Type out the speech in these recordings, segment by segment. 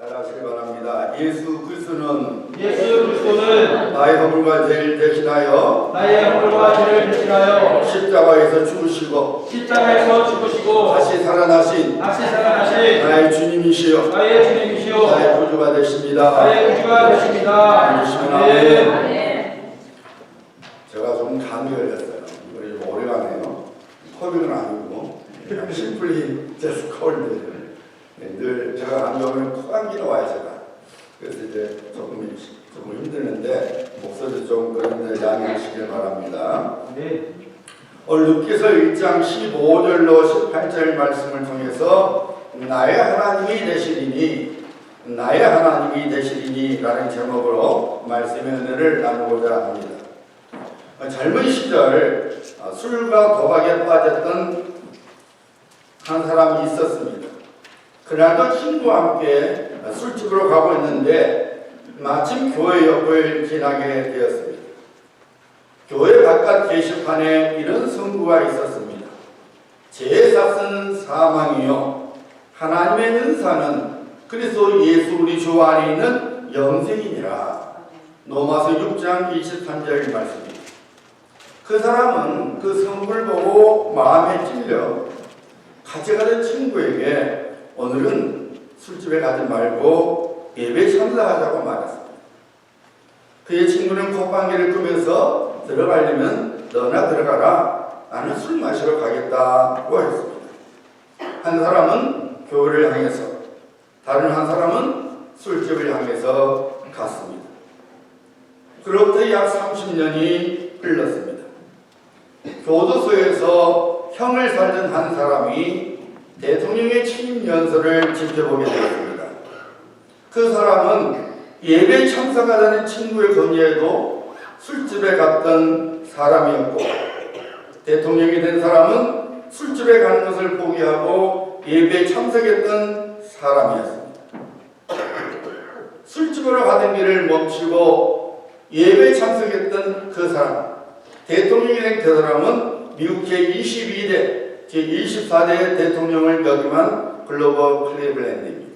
잘하시기 바랍니다. 예수 그리스도는 나의 허물과 죄를 대신하여 십자가에서 죽으시고 다시 살아나신 나의 주님이시여 나의 구주가 되십니다. 아멘. 제가 좀 감기 걸렸어요. 이번에 좀 오래가네요. 코빅은 아니고 그냥 심플리 just cold. 늘 제가 감기 오면 코감기가 와요 제가. 그래서 이제 조금 힘드는데 목소리 좀 그런데 양해하시길 바랍니다. 네. 오늘 루키서 1장 15절로 18절 말씀을 통해서 나의 하나님이 되시리니 라는 제목으로 말씀의 은혜를 나누고자 합니다. 젊은 시절 술과 도박에 빠졌던 한 사람이 있었습니다. 그날도 친구와 함께 술집으로 가고 있는데 마침 교회 옆을 지나게 되었습니다. 교회 바깥 게시판에 이런 선구가 있었습니다. 제 삭은 사망이요 하나님의 은사는 그리스도 예수 우리 주 안에 있는 영생이니라. 로마서 6장 23절 말씀입니다. 그 사람은 그 선구를 보고 마음에 찔려 같이 가던 친구에게 오늘은 술집에 가지 말고 예배 참석하자고 말했습니다. 그의 친구는 콧방귀를 끄면서 들어가려면 너나 들어가라. 나는 술 마시러 가겠다고 했습니다. 한 사람은 교회를 향해서 다른 한 사람은 술집을 향해서 갔습니다. 그로부터 약 30년이 흘렀습니다. 교도소에서 형을 살던 한 사람이 대통령의 취임 연설을 지켜보게 되었습니다. 그 사람은 예배 참석하자는 친구의 건의에도 술집에 갔던 사람이었고 대통령이 된 사람은 술집에 가는 것을 포기하고 예배에 참석했던 사람이었습니다. 술집으로 가던 길을 멈추고 예배에 참석했던 그 사람, 대통령이 된 그 사람은 미국 제22대 제24대 대통령을 역임한 글로버 클리블랜드입니다.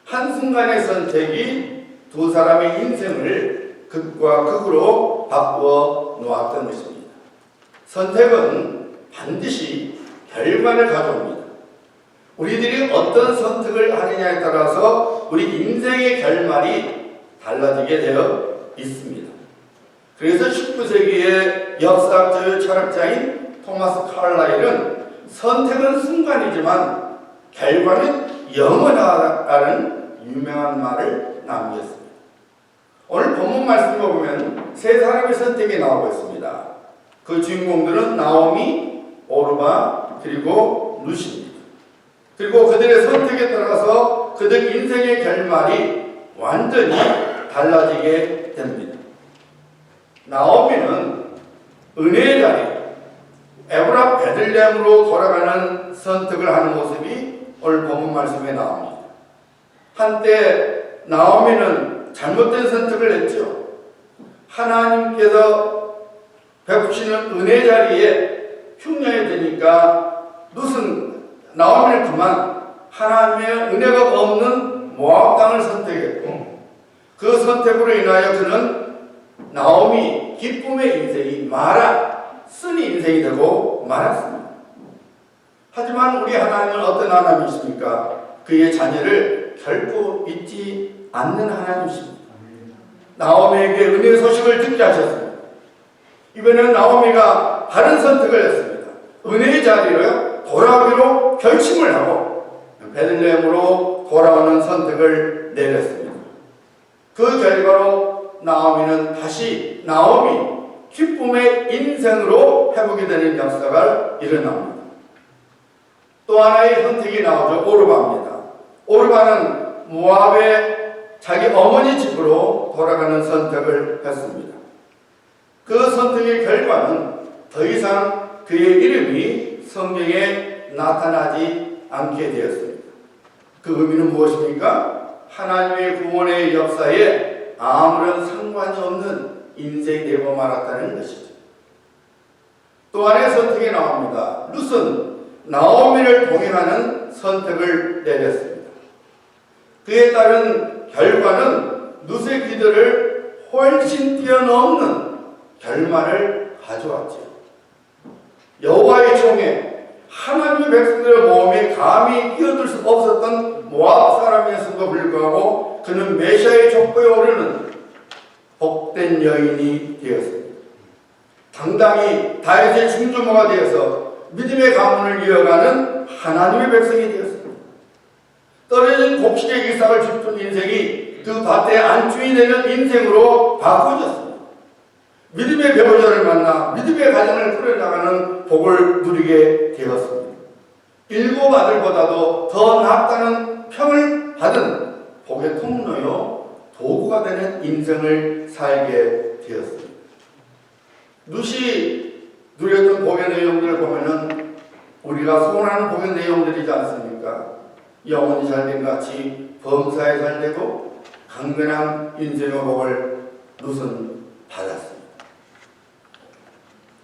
한순간의 선택이 두 사람의 인생을 극과 극으로 바꾸어 놓았던 것입니다. 선택은 반드시 결과를 가져옵니다. 우리들이 어떤 선택을 하느냐에 따라서 우리 인생의 결말이 달라지게 되어 있습니다. 그래서 19세기의 역사학자의 철학자인 토마스 칼라일은 선택은 순간이지만 결과는 영원하다는 유명한 말을 남겼습니다. 오늘 본문 말씀을 보면 세 사람의 선택이 나오고 있습니다. 그 주인공들은 나오미, 오르바, 그리고 루시입니다. 그리고 그들의 선택에 따라서 그들 인생의 결말이 완전히 달라지게 됩니다. 나오미는 은혜의 자리, 에브라 베들레헴으로 돌아가는 선택을 하는 모습이 오늘 본문 말씀에 나옵니다. 한때 나오미는 잘못된 선택을 했죠. 하나님께서 베푸시는 은혜 자리에 흉년이 되니까 무슨 나오미는 그만 하나님의 은혜가 없는 모압 땅을 선택했고 그 선택으로 인하여 그는 나오미 기쁨의 인생이 마라 쓴 인생이 되고 말았습니다. 하지만 우리 하나님은 어떤 하나님이십니까? 그의 자녀를 결코 잊지 않는 하나님이십니다. 나오미에게 은혜의 소식을 듣게 하셨습니다. 이번에는 나오미가 바른 선택을 했습니다. 은혜의 자리로 돌아오기로 결심을 하고 베들레헴으로 돌아오는 선택을 내렸습니다. 그 결과로 나오미는 다시 나오미 기쁨의 인생으로 회복이 되는 역사가 일어납니다. 또 하나의 선택이 나오죠. 오르바입니다. 오르바는 모압의 자기 어머니 집으로 돌아가는 선택을 했습니다. 그 선택의 결과는 더 이상 그의 이름이 성경에 나타나지 않게 되었습니다. 그 의미는 무엇입니까? 하나님의 구원의 역사에 아무런 상관이 없는 인생이 되고 말았다는 것이죠. 또 하나의 선택이 나옵니다. 룻은 나오미를 동행하는 선택을 내렸습니다. 그에 따른 결과는 룻의 기도를 훨씬 뛰어넘는 결말을 가져왔죠. 여호와의 총에 하나님의 백성들의 모험에 감히 끼어들 수 없었던 모압 사람이었음에도 불구하고 그는 메시아의 족보에 오르는 복된 여인이 되었습니다. 당당히 다윗의 중조모가 되어서 믿음의 가문을 이어가는 하나님의 백성이 되었습니다. 떨어진 곡식의 일상을 짚은 인생이 그 밭의 안주인이 되는 인생으로 바꿔졌습니다. 믿음의 배우자를 만나 믿음의 가정을 꾸려나가는 복을 누리게 되었습니다. 일곱 아들보다도 더 낫다는 평을 받은 복의 통로요 도구가 되는 인생을 살게 되었습니다. 룻이 누렸던 복의 내용들을 보면은 우리가 소원하는 복의 내용들이지 않습니까? 영혼이 잘된 같이 범사에 잘되고 강건한 인생의 복을 룻은 받았습니다.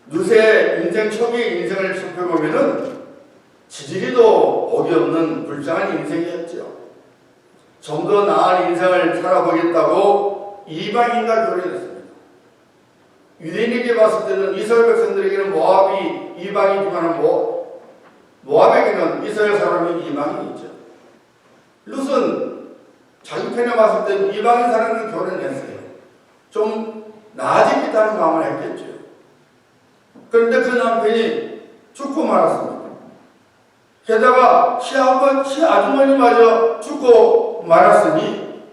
룻의 인생 초기의 인생을 살펴보면은 지지리도 복이 없는 불쌍한 인생이었죠. 좀 더 나은 인생을 살아보겠다고 이방인과 결혼했습니다. 유대인에게 봤을 때는 이스라엘 백성들에게는 모압이 이방이지만 모압에게는 이스라엘 사람이 이방인이죠. 룻은 자기 편에 봤을 때는 이방인 사람과 결혼했어요. 좀 나아지겠다는 마음을 했겠죠. 그런데 그 남편이 죽고 말았습니다. 게다가 시아주머니마저 죽고 말았으니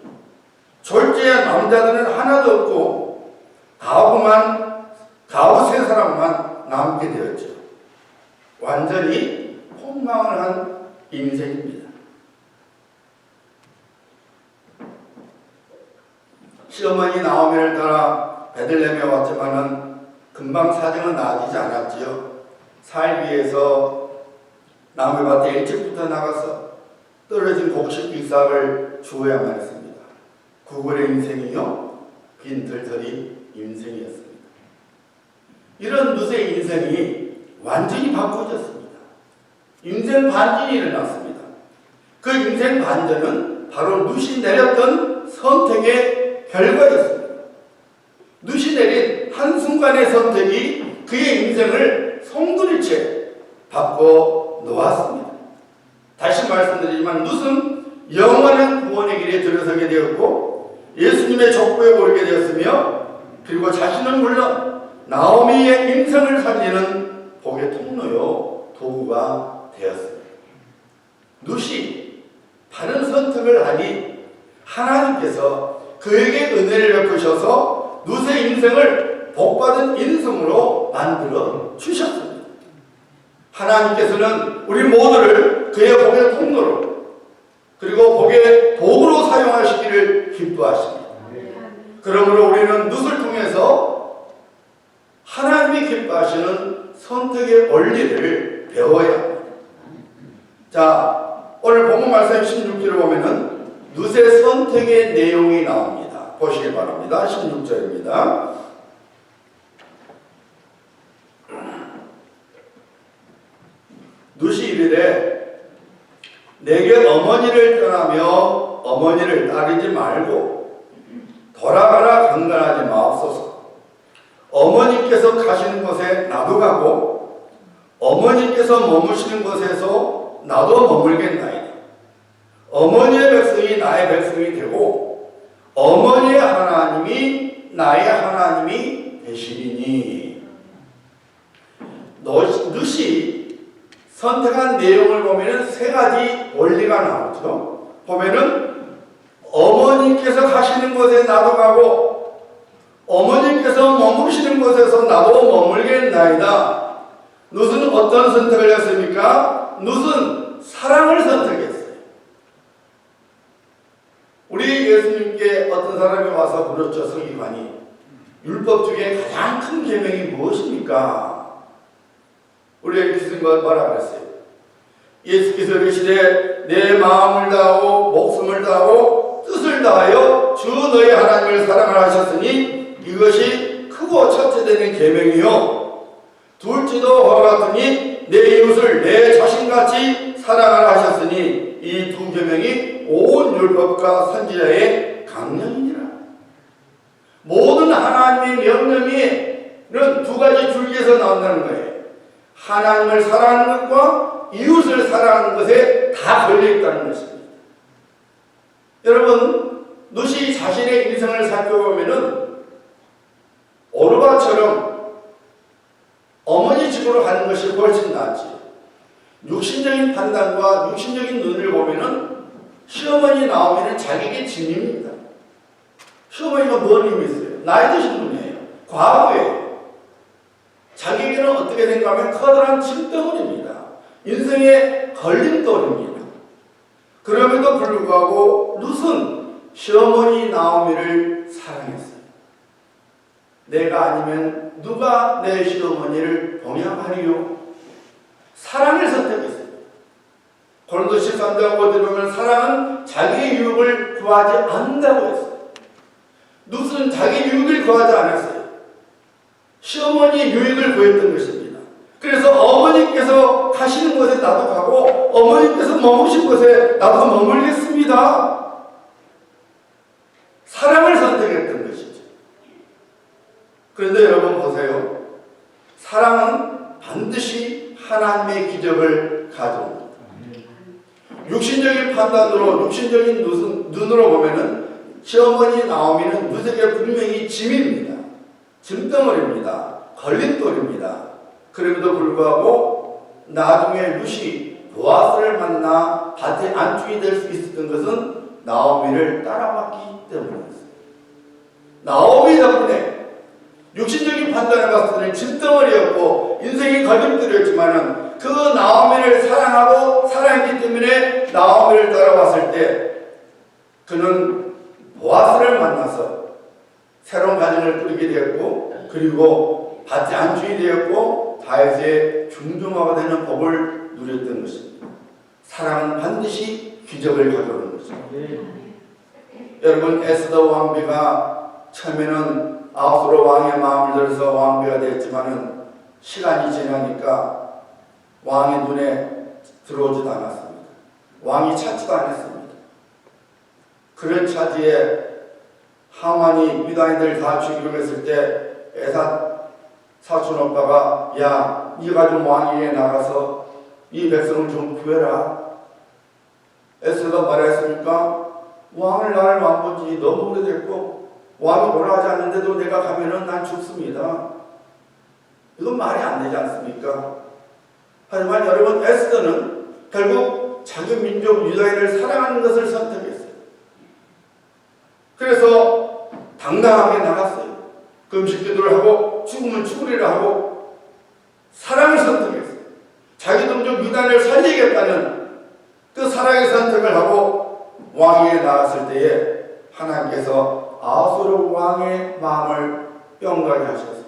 졸지에 남자들은 하나도 없고 가부 세 사람만 남게 되었죠. 완전히 폭망을 한 인생입니다. 시어머니 나오미를 따라 베들레헴에 왔지만은 금방 사정은 나아지지 않았지요. 살기 위해서 나무밭에 일찍부터 나가서 떨어진 곡식 일삭을 주어야만 했습니다. 구걸의 인생이요 빈털터리 인생이었습니다. 이런 룻의 인생이 완전히 바꿔졌습니다. 인생 반전이 일어났습니다. 그 인생 반전은 바로 룻이 내렸던 선택의 결과였습니다. 룻이 내린 한순간의 선택이 그의 인생을 송두리째 바꿔 놓았습니다. 다시 말씀드리지만 룻은 영원한 구원의 길에 들어서게 되었고 예수님의 족보에 오르게 되었으며 그리고 자신은 물론 나오미의 인생을 살리는 복의 통로요 도구가 되었습니다. 룻이 바른 선택을 하니 하나님께서 그에게 은혜를 베푸셔서 룻의 인생을 복받은 인생으로 만들어 주셨습니다. 하나님께서는 우리 모두를 그의 복의 통로로 그리고 복의 도구로 사용하시기를 기뻐하십니다. 그러므로 우리는 룻을 통해서 하나님이 기뻐하시는 선택의 원리를 배워야 합니다. 자, 오늘 본문 말씀 16절을 보면은 룻의 선택의 내용이 나옵니다. 보시기 바랍니다. 16절입니다. 룻이 이르되 내게 어머니를 떠나며 어머니를 따르지 말고 돌아가라 강간하지 마옵소서. 어머니께서 가시는 곳에 나도 가고 어머니께서 머무시는 곳에서 나도 머물겠나이다. 어머니의 백성이 나의 백성이 되고 어머니의 하나님이 나의 하나님이 되시리니. 룻이 선택한 내용을 보면은 세 가지 원리가 나오죠. 보면은 어머니께서 가시는 곳에 나도 가고 어머니께서 머무시는 곳에서 나도 머물겠나이다. 룻은 어떤 선택을 했습니까? 룻은 사랑을 선택했어요. 우리 예수님께 어떤 사람이 와서 물었죠. 서기관이 율법 중에 가장 큰 계명이 무엇입니까? 우리 예수님은 뭐라 그랬어요? 예수께서 이르시되 내 마음을 다하고 목숨을 다하고 뜻을 다하여 주 너희 하나님을 사랑하라 하셨으니 이것이 크고 첫째 되는 계명이요 둘째도 바와 같으니 내 이웃을 내 자신같이 사랑하라 하셨으니 이 두 계명이 온 율법과 선지자의 강령이니라. 모든 하나님의 명령이 두 가지 줄기에서 나온다는 거예요. 하나님을 사랑하는 것과 이웃을 사랑하는 것에 다 걸려있다는 것입니다. 여러분, 룻이 자신의 인생을 살펴보면은 오르바처럼 어머니 집으로 가는 것이 훨씬 낫지. 육신적인 판단과 육신적인 눈을 보면은 시어머니 나오면은 자기의 짐입니다. 시어머니가 뭔 힘이 있어요? 나이 드신 분이에요. 과거에 자기에게는 어떻게 생각하면 커다란 짐덩어리입니다. 인생의 걸림돌입니다. 그럼에도 불구하고 룻은 시어머니 나오미를 사랑했어요. 내가 아니면 누가 내 시어머니를 동양하리요? 사랑을 선택했어요. 고린도 13장 5절에 보면 사랑은 자기의 유익을 구하지 않는다고 했어요. 룻은 자기 유익을 구하지 않았어요. 시어머니 유익을 구했던 것입니다. 그래서 어머니께서 가시는 곳에 나도 가고 어머니께서 머무신 곳에 나도 머물겠습니다. 사랑을 선택했던 것이죠. 그런데 여러분 보세요. 사랑은 반드시 하나님의 기적을 가져옵니다. 육신적인 판단으로 육신적인 눈으로 보면은 시어머니 나오미는 룻에게 분명히 짐입니다. 짐덩어리입니다. 걸림돌입니다. 그럼에도 불구하고 나중에 룻이 보아스를 만나 밭에 안주인이 될 수 있었던 것은 나오미를 따라왔기 때문이었습니다. 나오미 덕분에 육신적인 판단을 봤을 때는 짐덩어리였고 인생이 걸림돌이었지만은 그 나오미를 사랑하고 사랑했기 때문에 나오미를 따라왔을 때 그는 보아스를 만나서 새로운 가정을 꾸리게 되었고 그리고 밭에 안주인이 되었고 다윗의 중종화가 되는 법을 누렸던 것입니다. 사랑은 반드시 기적을 가져오는 것입니다. 여러분 에스더 왕비가 처음에는 아수르 왕의 마음을 들어서 왕비가 되었지만은 시간이 지나니까 왕의 눈에 들어오지도 않았습니다. 왕이 찾지도 않았습니다. 그런 차지에 하만이 유다인들 다 죽이려고 했을 때 에사 사촌 오빠가 야 네가 좀 왕위에 나가서 이 백성을 좀 구해라. 에스더가 말했으니까 왕을 나를 왕본 지 너무 오래됐고 왕이 뭐라 하지 않는데도 내가 가면은 난 죽습니다. 이건 말이 안 되지 않습니까? 하지만 여러분 에스더는 결국 자기 민족 유다인을 사랑하는 것을 선택했어요. 그래서 당당하게 나갔어요. 금식기도를 하고 죽으면 죽으리라 하고 사랑을 선택했어요. 자기 동족 유다인을 살리겠다는 그 사랑의 선택을 하고 왕위에 나갔을 때에 하나님께서 아수르 왕의 마음을 뿅가게 하셔서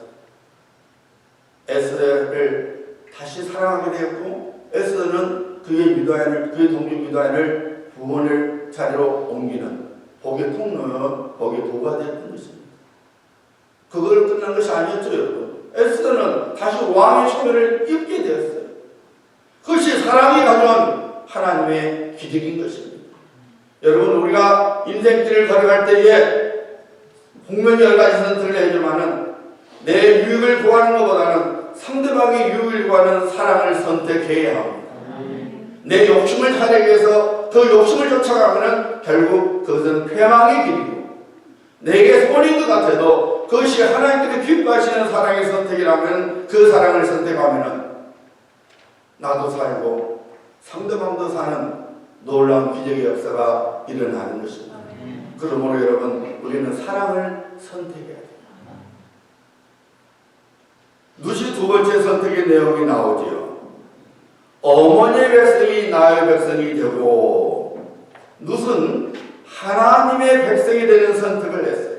에스더를 다시 사랑하게 되었고 에스더는 그의 동족 유다인을 구원의 자리로 옮기는 복의 통로는 복의 도가 되었던 것입니다. 그걸 끝난 것이 아니었죠, 여러분. 에스더는 다시 왕의 초면을 입게 되었어요. 그것이 사랑이 가져온 하나님의 기적인 것입니다. 여러분, 우리가 인생길을 걸어갈 때에 분명히 여러 가지 선택을 해야지만은 내 유익을 구하는 것보다는 상대방의 유익을 구하는 사랑을 선택해야 합니다. 내 욕심을 차리기 위해서 그 욕심을 쫓아가면은 결국 그것은 패망의 길이고 내게 손인 것 같아도 그것이 하나님께서 기뻐하시는 사랑의 선택이라면 그 사랑을 선택하면은 나도 살고 상대방도 사는 놀라운 기적의 역사가 일어나는 것입니다. 그러므로 여러분 우리는 사랑을 선택해야 돼요. 룻이 두 번째 선택의 내용이 나오지요. 어머니의 백성이 나의 백성이 되고 룻은 하나님의 백성이 되는 선택을 했어요.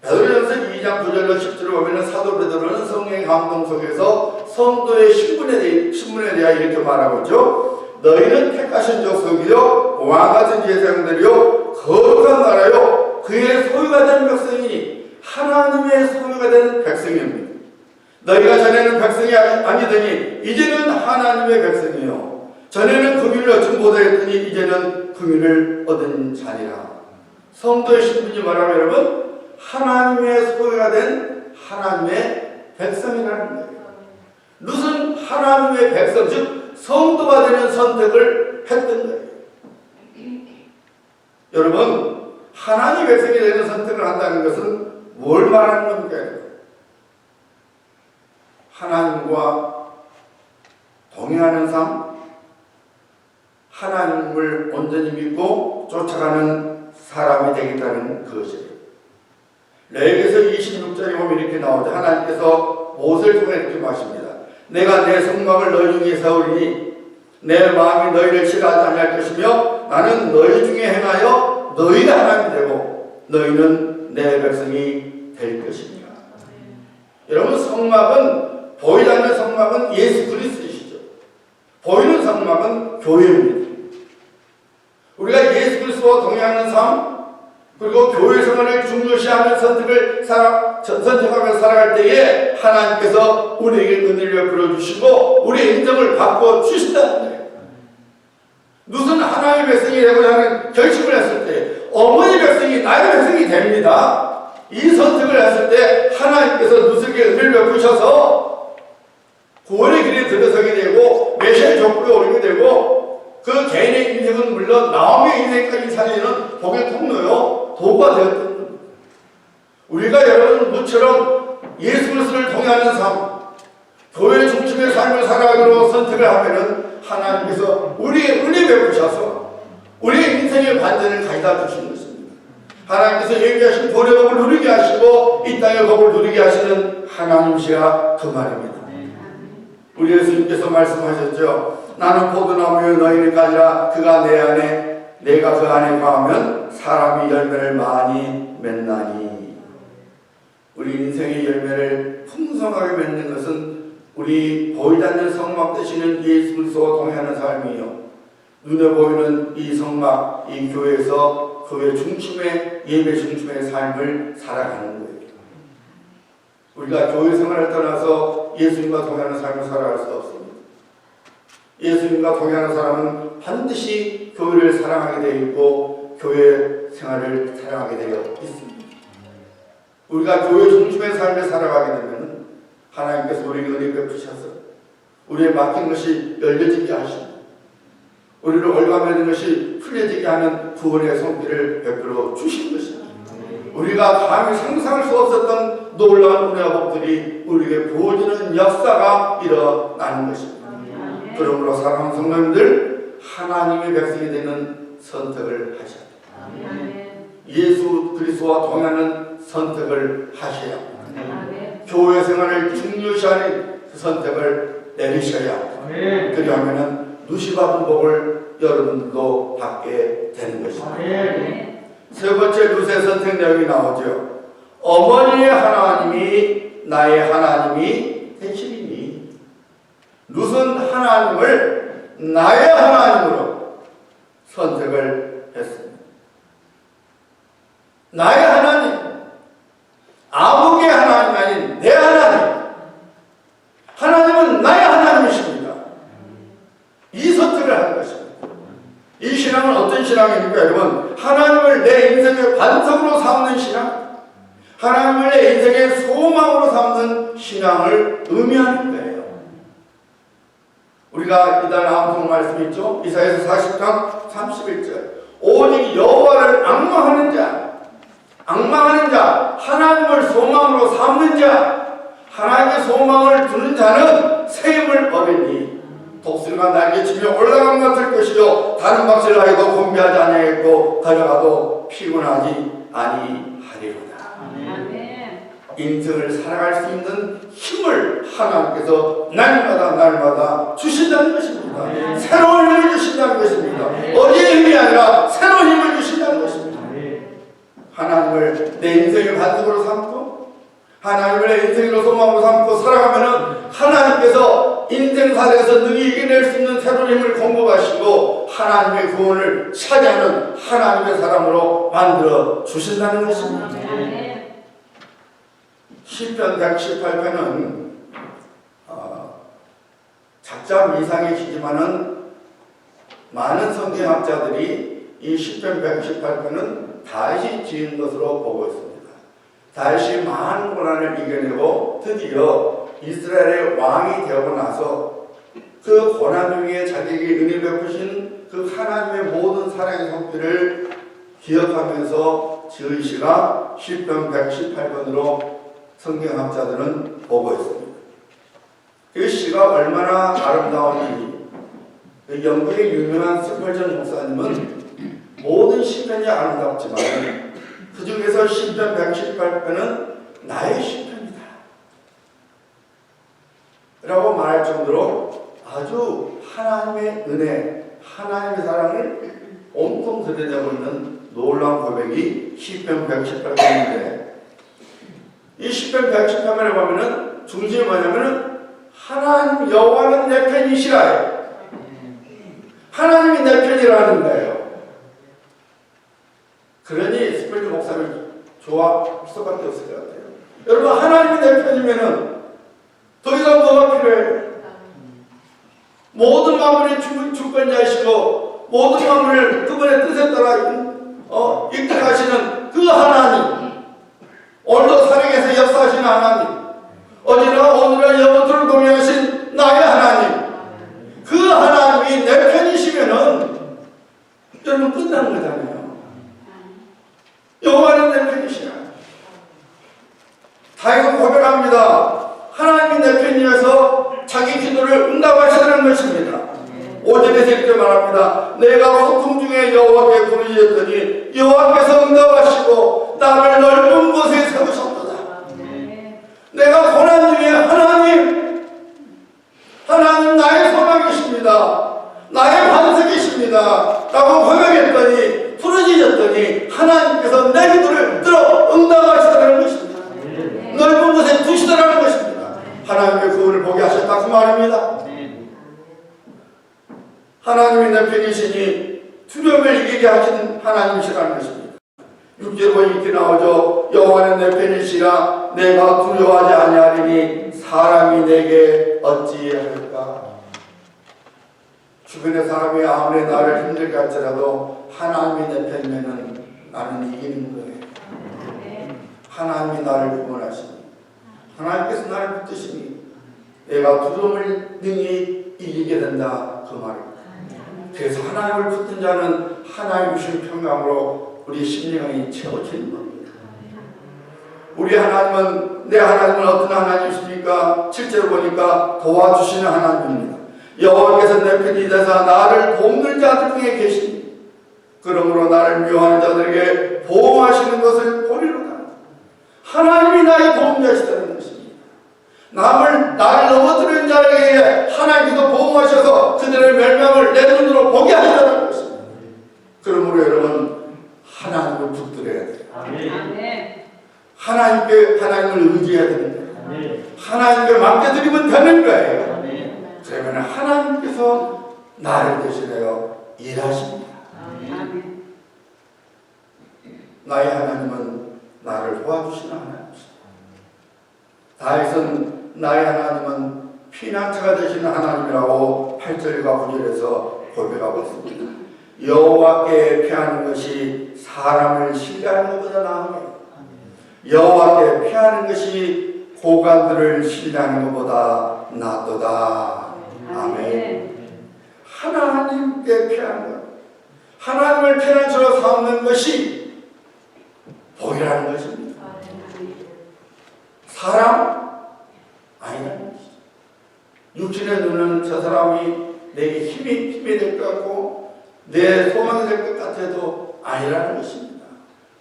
베드로전서 2장 9절로 10절을 보면 사도 베드로는 성령의 감동 속에서 성도의 신분에 대하여 이렇게 말하고 있죠. 너희는 택하신 족속이요 왕같은 제사장들이요 거룩한 나라요 그의 소유가 된 백성이니 하나님의 소유가 된 백성입니다. 너희가 전에는 백성이 아니더니 이제는 하나님의 백성이요 전에는 금유를 얻지 못하였더니 이제는 금유를 얻은 자니라. 성도의 신분이 뭐라고 여러분? 하나님의 소유가 된 하나님의 백성이라는 거예요. 무슨 하나님의 백성, 즉 성도가 되는 선택을 했던 거예요. 여러분, 하나님의 백성이 되는 선택을 한다는 것은 뭘 말하는 겁니까? 하나님과 동행하는 삶, 하나님을 온전히 믿고 쫓아가는 사람이 되겠다는 것이에요. 레위기서 26절에 보면 이렇게 나오죠. 하나님께서 모세를 통해 이렇게 말씀합니다. 내가 내 성막을 너희 중에 세우리니 내 마음이 너희를 싫어하지 아니할 것이며 나는 너희 중에 행하여 너희가 하나님이 되고 너희는 내 백성이 될 것이니라. 여러분, 성막은 보이지 않는 성막은 예수 그리스도이시죠. 보이는 성막은 교회입니다. 우리가 예수 그리스도와 동행하는 삶, 그리고 교회 생활을 중요시하는 선택하며 살아갈 때에 하나님께서 우리에게 은혜를 베풀어 주시고 우리의 인정을 바꿔 주신다는 거예요. 무슨 하나님의 백성이 되고자 하는 결심을 했을 때 어머니 백성이 나의 백성이 됩니다. 이 선택을 했을 때 하나님께서 누수에게 은혜를 베푸셔서 구원의 길에 들어서게 되고 메시아의 족보에 오르게 되고 그 개인의 인생은 물론 나오미의 인생까지 살리는 복의 통로요 도구가 되었던 겁니다. 우리가 여러분 무처럼 예수 그리스도를 통해하는 삶, 교회 중심의 삶을 살아가기로 선택을 하면은 하나님께서 우리의 은혜 베푸셔서 우리의 인생의 반전을 가져다 주시는 것입니다. 하나님께서 예비하신 본의 법을 누리게 하시고 이 땅의 법을 누리게 하시는 하나님이시라 그 말입니다. 우리 예수님께서 말씀하셨죠. 나는 포도나무여 너희는 가지라. 그가 내 안에 내가 그 안에 거하면 사람이 열매를 많이 맺나니. 우리 인생의 열매를 풍성하게 맺는 것은 우리 보이지 않는 성막 되시는 예수 그리스도와 동행하는 삶이요, 눈에 보이는 이 성막, 이 교회에서 교회 중심의 예배 중심의 삶을 살아가는 거예요. 우리가 교회 생활을 떠나서 예수님과 동행하는 삶을 살아갈 수 없습니다. 예수님과 동행하는 사람은 반드시 교회를 사랑하게 되어 있고 교회 생활을 사랑하게 되어 있습니다. 우리가 교회 중심의 삶을 살아가게 되면 하나님께서 우리에게 은혜 베푸셔서 우리의 맡긴 것이 열려지게 하시고 우리를 올가매는 것이 풀려지게 하는 구원의 손길을 베풀어 주신 것입니다. 우리가 감히 상상할 수 없었던 놀라운 은혜와 복들이 우리에게 부어지는 역사가 일어나는 것입니다. 그러므로 사랑하는 성도님들, 하나님의 백성이 되는 선택을 하셔야 합니다. 예수 그리스도와 동행하는 선택을 하셔야 합니다. 교회 생활을 중요시하는 그 선택을 내리셔야 합니다. 그리하면 누시받은 복을 여러분들도 받게 되는 것입니다. 세 번째 룻의 선택 내용이 나오죠. 어머니의 하나님이 나의 하나님이 되시리니. 룻은 하나님을 나의 하나님으로 선택을 했습니다. 나의 하나님, 아버지의 하나님이 아닌 내 하나님. 하나님은 나의 하나님이십니다. 이 선택을 하는 것입니다. 이 신앙은 어떤 신앙입니까, 여러분? 하나님을 내 인생의 반석으로 삼는 신앙, 하나님을 내 인생의 소망으로 삼는 신앙을 의미하는 거예요. 우리가 이달 나온 말씀 있죠? 이사야서 40장 31절. 오직 여호와를 앙망하는 자, 하나님을 소망으로 삼는 자, 하나님의 소망을 두는 자는 샘을 얻으니 독수리가 날개치며 올라간 것 같을 것이요 다른 박질을 하여도 곤비하지 아니하겠고 달려가도 피곤하지 아니하리로다. 인생을 살아갈 수 있는 힘을 하나님께서 날마다 주신다는 것입니다. 새로운 힘을 주신다는 것입니다. 어디의 힘이 아니라 새로운 힘을 주신다는 것입니다. 하나님을 내 인생의 반석으로 삼고 하나님을 내 인생으로 소망으로 삼고 살아가면은 하나님께서 인생살에서 능히 이겨낼 수 있는 새로운 힘을 공급하시고 하나님의 구원을 차지하는 하나님의 사람으로 만들어 주신다는 것입니다. 시편 118편은 작자 미상이시지만은 많은 성경학자들이 이 시편 118편은 다윗이 지은 것으로 보고 있습니다. 다윗이 많은 고난을 이겨내고 드디어 이스라엘의 왕이 되고 나서 그 고난 중에 자기에게 은혜 베푸신 그 하나님의 모든 사랑의 손길을 기억하면서 지은 시가 시편 118편으로 성경학자들은 보고 있습니다. 그 시가 얼마나 아름다운지 영국의 유명한 스펄전 목사님은 모든 시편이 아름답지만 그 중에서 시편 118편은 나의 시편이다 라고 말할 정도로 아주 하나님의 은혜, 하나님의 사랑을 온통 드러내고 있는 놀라운 고백이 시편 118편인데, 이 시편 118편에 보면은 중심이 뭐냐면은 하나님 여호와는 내 편이시라. 하나님이 내 편이라는 거예요. 그러니 스펠리 목사를 좋아할 수밖에 없을 것 같아요. 여러분, 하나님이 내 편이면은 더 이상 뭐가 필요해요? 모든 만물의 주권자이시고 모든 만물을 그분의 뜻에 따라 이끌어가시는 그 하나님, 오늘도 사랑에서 역사하시는 하나님, 어제나 오늘은 영원토록 동행하신 나의 하나님, 그 하나님이 내 편이시면은 여러분 끝나는 거잖아요. 여호와는 내 편이시라. 다윗은 고백합니다. 하나님이 내 편이어서 자기 기도를 응답하시는 것입니다. 5절에서 이렇게 말합니다. 내가 소통 중에 여호와께 부르짖었더니 여호와께서 응답하시고 나를 넓은 곳에 세우셨도다. 내가 고난 중에 하나님 나의 소망이십니다. 나의 반석이십니다 라고 고백했더니, 부르짖었더니 하나님께서 내 기도를 들어 응답하시더라는 것입니다. 넓은 곳에 두시더라는 것입니다. 하나님의 그분을 보게 하셨다 그 말입니다. 하나님이 내 편이시니 두려움을 이기게 하신 하나님이시라는 것입니다. 6절 보니 이렇게 나오죠. 여호와는 내 편이시라. 내가 두려워하지 아니하리니 사람이 내게 어찌할까. 주변의 사람이 아무리 나를 힘들게 할지라도 하나님이 내 편이면 나는 이기는 거예요. 하나님이 나를 구원하시니, 하나님께서 나를 붙드시니 내가 두려움을 능히 이기게 된다 그 말입니다. 그래서 하나님을 붙든 자는 하나님 주신 평강으로 우리 심령이 채워지는 겁니다. 우리 하나님은, 내 하나님은 어떤 하나님이십니까? 실제로 보니까 도와주시는 하나님입니다. 여호와께서 내 편이 되사 나를 돕는 자들 중에 계시니 그러므로 나를 미워하는 자들에게 보호하시는 것을 보리로다. 하나님이 나의 도움자시다는 것입니다. 나를 넘어뜨리는 자에게 하나님께서 보호하셔서 그들의 멸망을 내 눈으로 보게 하시라는 것입니다. 그러므로 여러분, 하나님을 붙들어야 돼요. 하나님을 의지해야 됩니다. 하나님께 맡겨드리면 되는 거예요. 그러면 하나님께서 나를 대신하여 일하십니다. 나의 하나님은 나를 도와주시는 하나님이십니다. 다윗은 나의 하나님은 피난처가 되시는 하나님이라고 8절과 9절에서 고백하고 있습니다. 여호와께 피하는 것이 사람을 신뢰하는 것보다 나아요. 여호와께 피하는 것이 고관들을 신뢰하는 것보다 낫도다. 아멘. 하나님께 피하는 것, 하나님을 피난처로 삼는 것이 복이라는 것입니다. 사람? 아니라는 것이죠. 육신의 눈은 저 사람이 내게 힘이 될 것 같고 내 소망이 될 것 같아도 아니라는 것입니다.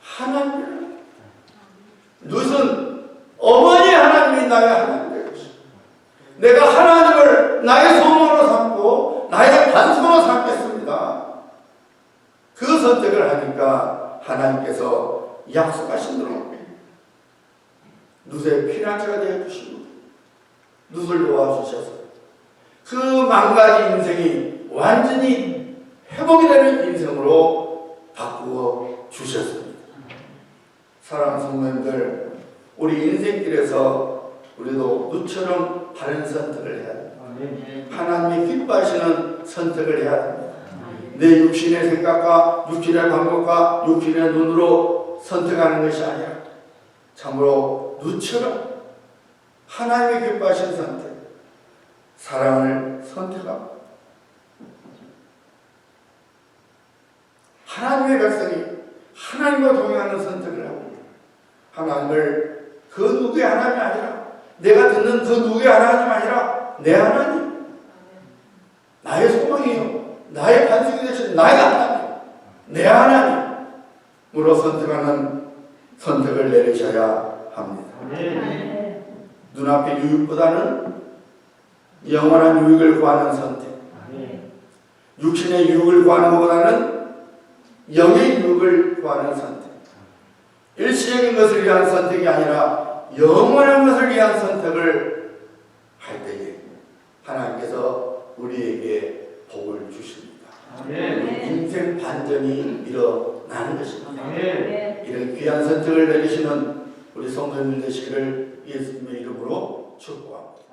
하나님이라는 눈은 어머니 하나님이 나의 하나님 될 것입니다. 내가 하나님을 나의 소망으로 삼고 나의 반석으로 삼겠습니다. 그 선택을 하니까 하나님께서 약속하신 대로 룻의 피난처가 되어주시고 룻을 도와주셔서 그 망가진 인생이 완전히 회복이 되는 인생으로 바꾸어 주셨습니다. 사랑하는 성도님들, 우리 인생길에서 우리도 룻처럼 바른 선택을 해야 됩니다. 하나님이 기뻐하시는 선택을 해야 됩니다. 내 육신의 생각과 육신의 방법과 육신의 눈으로 선택하는 것이 아니라 참으로 누처럼 하나님의 기뻐하신 선택, 사랑을 선택하고 하나님의 백성이 하나님과 동행하는 선택을 하고 하나님을 그 누구의 하나님이 아니라 내가 듣는 그 누구의 하나님이 아니라 내 하나님, 나의 소망이요, 나의 반석이 되신 나의 하나님, 내 하나님으로 선택하는 선택을 내리셔야 합니다. 눈앞의 유익보다는 영원한 유익을 구하는 선택, 육신의 유익을 구하는 것보다는 영의 유익을 구하는 선택, 일시적인 것을 위한 선택이 아니라 영원한 것을 위한 선택을 할 때에 하나님께서 우리에게 복을 주십니다. 인생 반전이 일어나는 것입니다. 이런 귀한 선택을 내리시는 우리 성도님들 되시기를 예수님의 이름으로 축복합니다.